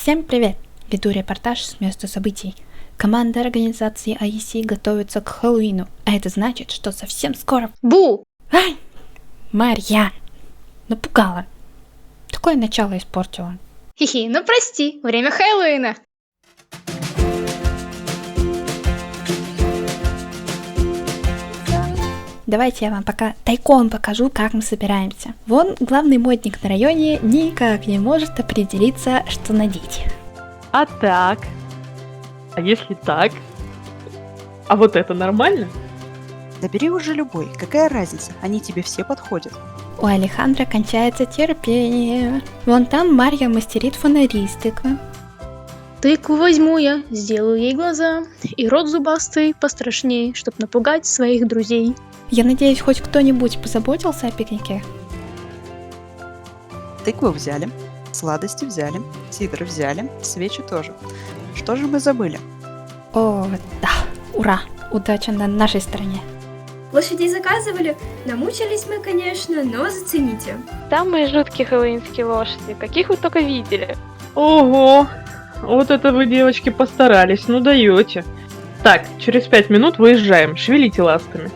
Всем привет! Веду репортаж с места событий. Команда организации IEC готовится к Хэллоуину, а это значит, что совсем скоро... Бу! Ай! Марья! Напугала. Такое начало испортила. Хи-хи, ну прости, время Хэллоуина. Давайте я вам пока тайком покажу, как мы собираемся. Вон главный модник на районе никак не может определиться, что надеть. А так? А если так? А вот это нормально? Да бери уже любой, какая разница, они тебе все подходят. У Алехандро кончается терпение. Вон там Марья мастерит фонари из тыквы. Тыкву возьму я, сделаю ей глаза, и рот зубастый пострашней, чтоб напугать своих друзей. Я надеюсь, хоть кто-нибудь позаботился о пикнике? Тыкву взяли, сладости взяли, сидр взяли, свечи тоже. Что же мы забыли? О, да, ура, удача на нашей стороне. Лошадей заказывали, намучились мы, конечно, но зацените. Самые жуткие хэллоуинские лошади, каких вы только видели. Ого! Вот это вы, девочки, постарались, ну даете. Так, через 5 минут выезжаем, шевелите ластами.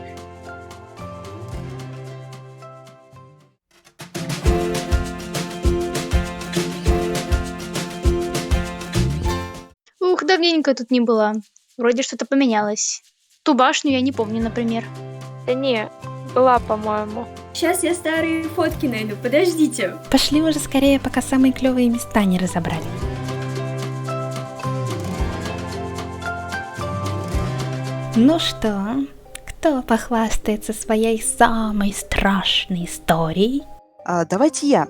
Ух, давненько я тут не была. Вроде что-то поменялось. Ту башню я не помню, например. Да не, была, по-моему. Сейчас я старые фотки найду, подождите. Пошли уже скорее, пока самые клевые места не разобрали. Ну что, кто похвастается своей самой страшной историей? Давайте я.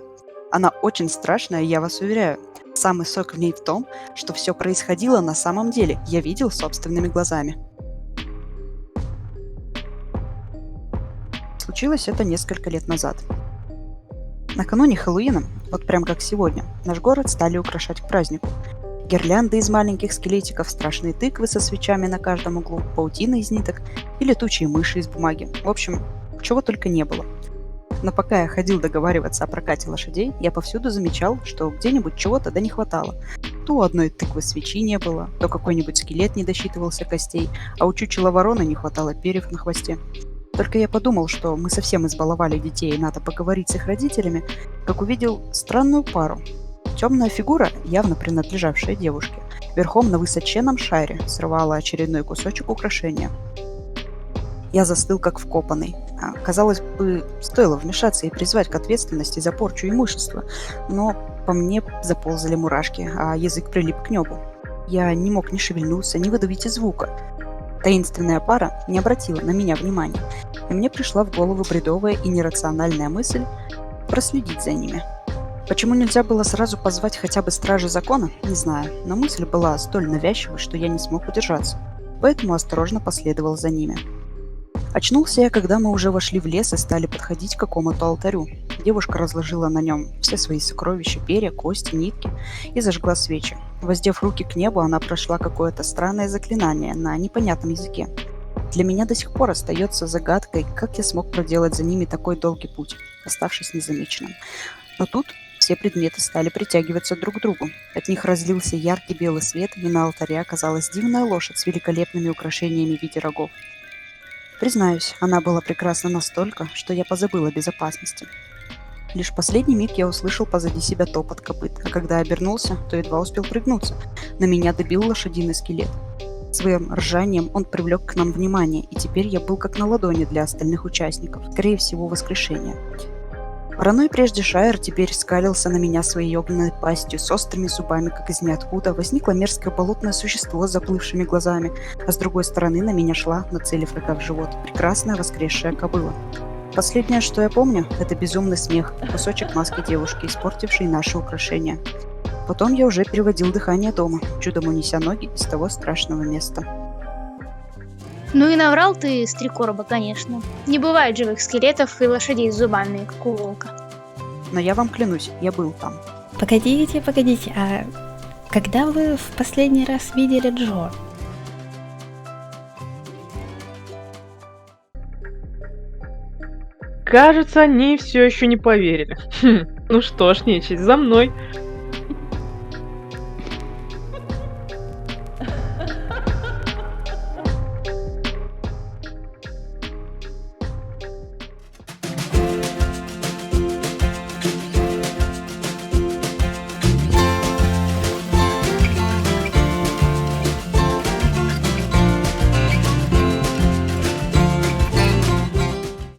Она очень страшная, я вас уверяю. Самый сок в ней в том, что все происходило на самом деле. Я видел собственными глазами. Случилось это несколько лет назад. Накануне Хэллоуина, вот прям как сегодня, наш город стали украшать к празднику. Гирлянды из маленьких скелетиков, страшные тыквы со свечами на каждом углу, паутина из ниток и летучие мыши из бумаги. В общем, чего только не было. Но пока я ходил договариваться о прокате лошадей, я повсюду замечал, что где-нибудь чего-то да не хватало. То у одной тыквы свечи не было, то какой-нибудь скелет не досчитывался костей, а у чучела вороны не хватало перьев на хвосте. Только я подумал, что мы совсем избаловали детей и надо поговорить с их родителями, как увидел странную пару. Темная фигура, явно принадлежавшая девушке, верхом на высоченном шаре срывала очередной кусочек украшения. Я застыл как вкопанный. Казалось бы, стоило вмешаться и призвать к ответственности за порчу имущества, но по мне заползали мурашки, а язык прилип к небу. Я не мог ни шевельнуться, ни выдавить и звука. Таинственная пара не обратила на меня внимания, и мне пришла в голову бредовая и нерациональная мысль проследить за ними. Почему нельзя было сразу позвать хотя бы стражи закона, не знаю, но мысль была столь навязчивой, что я не смог удержаться, поэтому осторожно последовал за ними. Очнулся я, когда мы уже вошли в лес и стали подходить к какому-то алтарю. Девушка разложила на нем все свои сокровища, перья, кости, нитки и зажгла свечи. Воздев руки к небу, она прошла какое-то странное заклинание на непонятном языке. Для меня до сих пор остается загадкой, как я смог проделать за ними такой долгий путь, оставшись незамеченным. Но тут все предметы стали притягиваться друг к другу. От них разлился яркий белый свет, и на алтаре оказалась дивная лошадь с великолепными украшениями в виде рогов. Признаюсь, она была прекрасна настолько, что я позабыл о безопасности. Лишь в последний миг я услышал позади себя топот копыт, а когда обернулся, то едва успел пригнуться. На меня добил лошадиный скелет. Своим ржанием он привлек к нам внимание, и теперь я был как на ладони для остальных участников, скорее всего, воскрешения. Вороной прежде Шайер теперь скалился на меня своей огненной пастью, с острыми зубами, как из ниоткуда. Возникло мерзкое болотное существо с заплывшими глазами, а с другой стороны на меня шла, нацелив рога в живот, прекрасная воскресшая кобыла. Последнее, что я помню, это безумный смех и кусочек маски девушки, испортившей наши украшения. Потом я уже переводил дыхание дома, чудом унеся ноги из того страшного места. Ну и наврал ты, стрекороба, конечно. Не бывает живых скелетов и лошадей с зубами, как у волка. Но я вам клянусь, я был там. Погодите, а когда вы в последний раз видели Джо? Кажется, они все еще не поверили. Ну что ж, нечисть, за мной.